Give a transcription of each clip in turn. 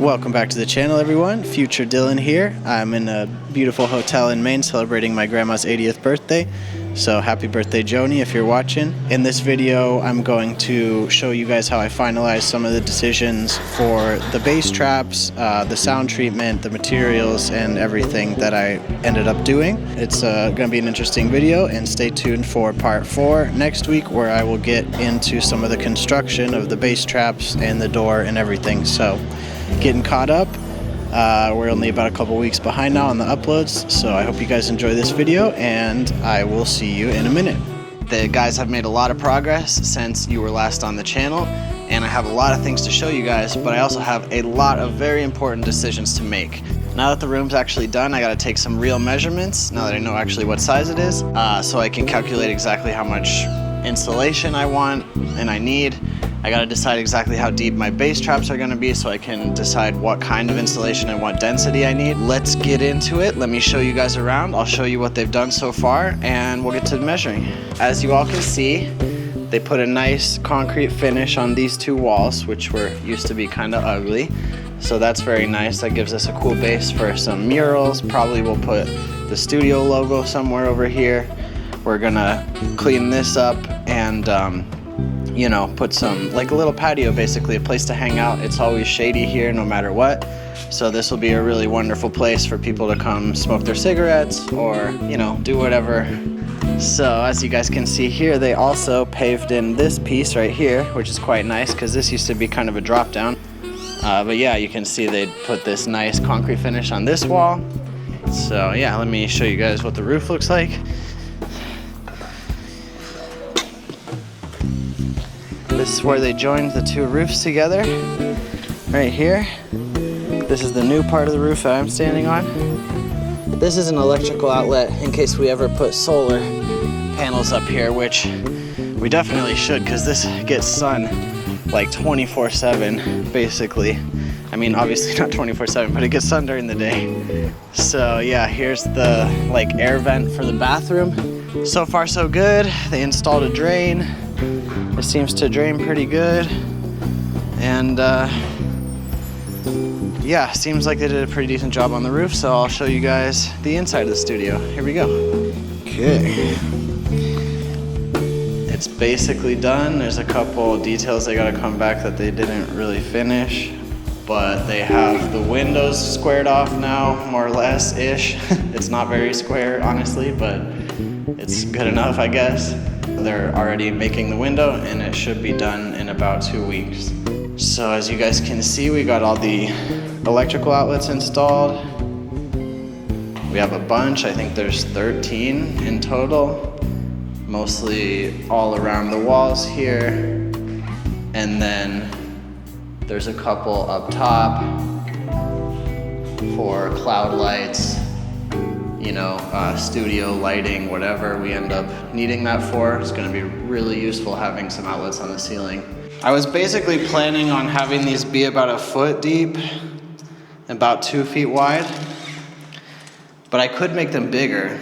Welcome back to the channel, everyone. Future Dylan here. I'm in a beautiful hotel in Maine celebrating my grandma's 80th birthday. So happy birthday, Joni, if you're watching. In this video, I'm going to show you guys how I finalized some of the decisions for the bass traps, the sound treatment, the materials, and everything that I ended up doing. It's going to be an interesting video, and stay tuned for part 4 next week, where I will get into some of the construction of the bass traps and the door and everything. So getting caught up. We're only about a couple weeks behind now on the uploads, so I hope you guys enjoy this video, and I will see you in a minute. The guys have made a lot of progress since you were last on the channel, and I have a lot of things to show you guys, but I also have a lot of very important decisions to make. Now that the room's actually done, I gotta take some real measurements, now that I know actually what size it is, so I can calculate exactly how much insulation I want and I need. I gotta decide exactly how deep my bass traps are gonna be so I can decide what kind of insulation and what density I need. Let's get into it. Let me show you guys around. I'll show you what they've done so far, and we'll get to the measuring. As you all can see, they put a nice concrete finish on these two walls, which used to be kind of ugly. So that's very nice. That gives us a cool base for some murals. Probably we'll put the studio logo somewhere over here. We're gonna clean this up and you know, put some, like a little patio, basically, a place to hang out. It's always shady here no matter what. So this will be a really wonderful place for people to come smoke their cigarettes or, you know, do whatever. So as you guys can see here, they also paved in this piece right here, which is quite nice because this used to be kind of a drop down. But yeah, you can see they put this nice concrete finish on this wall. So yeah, let me show you guys what the roof looks like. This is where they joined the two roofs together, right here. This is the new part of the roof that I'm standing on. This is an electrical outlet in case we ever put solar panels up here, which we definitely should, because this gets sun like 24/7, basically. I mean, obviously not 24/7, but it gets sun during the day. So yeah, here's the like air vent for the bathroom. So far so good. They installed a drain. It seems to drain pretty good, and yeah, seems like they did a pretty decent job on the roof, so I'll show you guys the inside of the studio. Here we go. Okay. It's basically done. There's a couple details they gotta come back that they didn't really finish, but they have the windows squared off now, more or less-ish. It's not very square, honestly, but it's good enough, I guess. They're already making the window, and it should be done in about 2 weeks. So as you guys can see, we got all the electrical outlets installed. We have a bunch. I think there's 13 in total, mostly all around the walls here. And then there's a couple up top for cloud lights, you know, studio lighting, whatever we end up needing that for. It's gonna be really useful having some outlets on the ceiling. I was basically planning on having these be about 1 foot deep, about 2 feet wide, but I could make them bigger.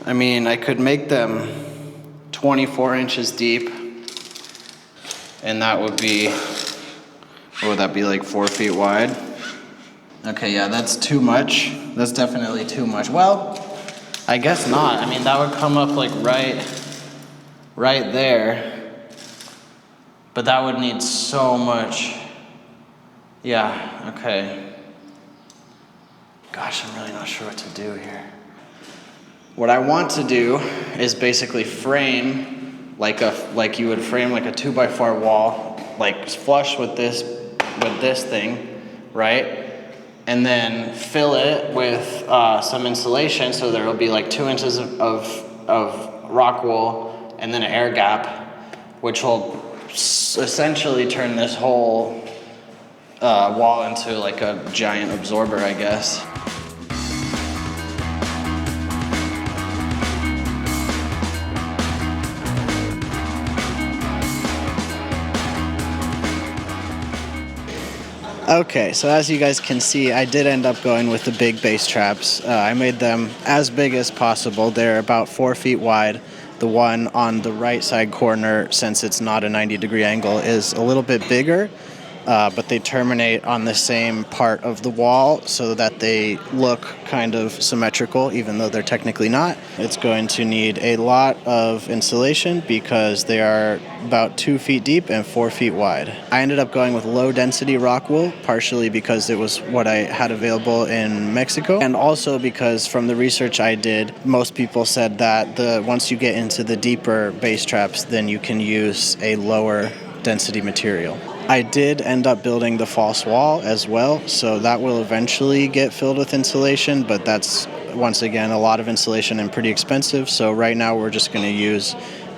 I mean, I could make them 24 inches deep, and that would be, what would that be, like 4 feet wide? Okay, yeah, that's too much. That's definitely too much. Well, I guess not. I mean, that would come up like right there. But that would need so much. Yeah, okay. Gosh, I'm really not sure what to do here. What I want to do is basically frame like you would frame like a 2x4 wall, like flush with this thing, right? And then fill it with some insulation, so there will be like 2 inches of rock wool and then an air gap, which will essentially turn this whole wall into like a giant absorber, I guess. Okay, so as you guys can see, I did end up going with the big bass traps. I made them as big as possible. They're about 4 feet wide. The one on the right side corner, since it's not a 90-degree angle, is a little bit bigger. but they terminate on the same part of the wall so that they look kind of symmetrical, even though they're technically not. It's going to need a lot of insulation because they are about 2 feet deep and 4 feet wide. I ended up going with low density rock wool, partially because it was what I had available in Mexico, and also because from the research I did, most people said that once you get into the deeper base traps, then you can use a lower density material. I did end up building the false wall as well, so that will eventually get filled with insulation, but that's, once again, a lot of insulation and pretty expensive. So right now we're just going to use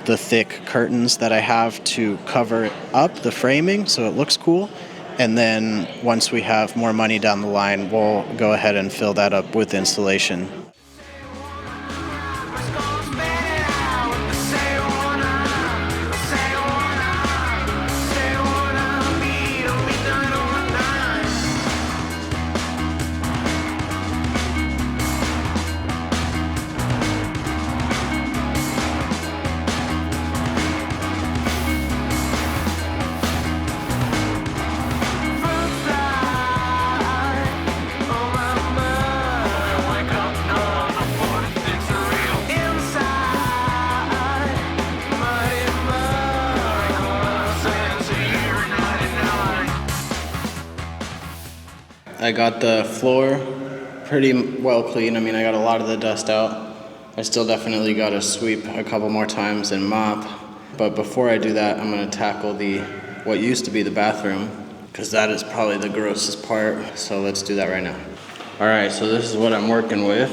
the thick curtains that I have to cover up the framing so it looks cool. And then once we have more money down the line, we'll go ahead and fill that up with insulation. I got the floor pretty well clean. I mean, I got a lot of the dust out. I still definitely got to sweep a couple more times and mop. But before I do that, I'm going to tackle what used to be the bathroom, because that is probably the grossest part. So let's do that right now. All right, so this is what I'm working with.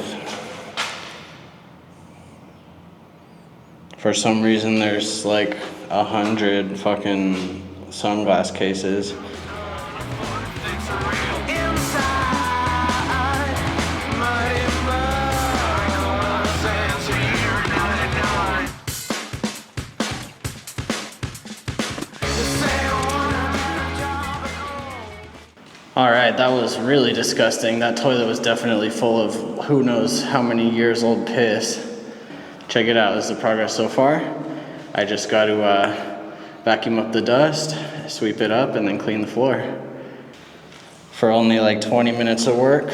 For some reason, there's like 100 fucking sunglass cases. All right, that was really disgusting. That toilet was definitely full of who knows how many years old piss. Check it out, this is the progress so far. I just got to vacuum up the dust, sweep it up, and then clean the floor. For only like 20 minutes of work,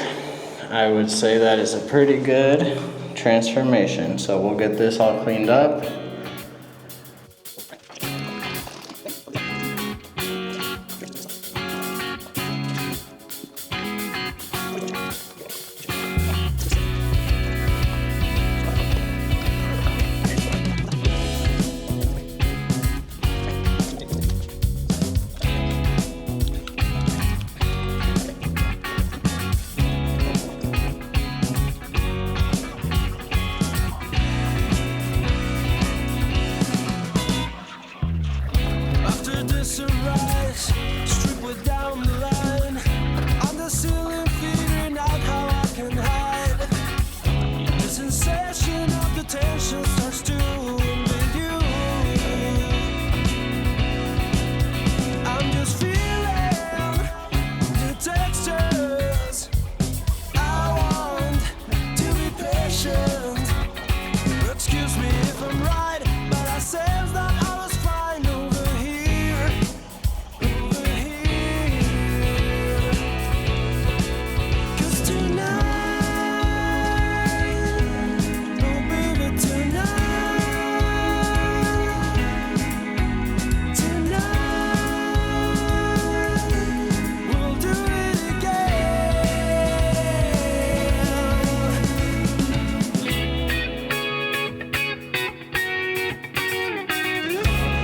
I would say that is a pretty good transformation. So we'll get this all cleaned up.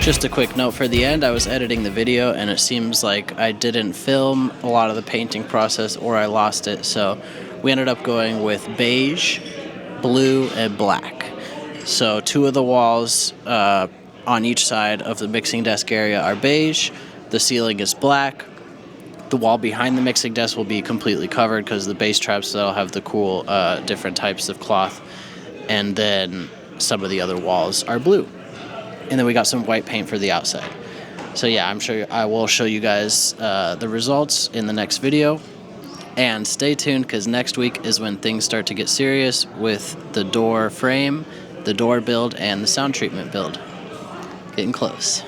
Just a quick note for the end, I was editing the video and it seems like I didn't film a lot of the painting process or I lost it, so we ended up going with beige, blue, and black. So 2 of the walls on each side of the mixing desk area are beige, the ceiling is black, the wall behind the mixing desk will be completely covered because the base traps that'll have the cool different types of cloth, and then some of the other walls are blue. And then we got some white paint for the outside. So yeah, I'm sure I will show you guys the results in the next video. And stay tuned because next week is when things start to get serious with the door frame, the door build, and the sound treatment build. Getting close.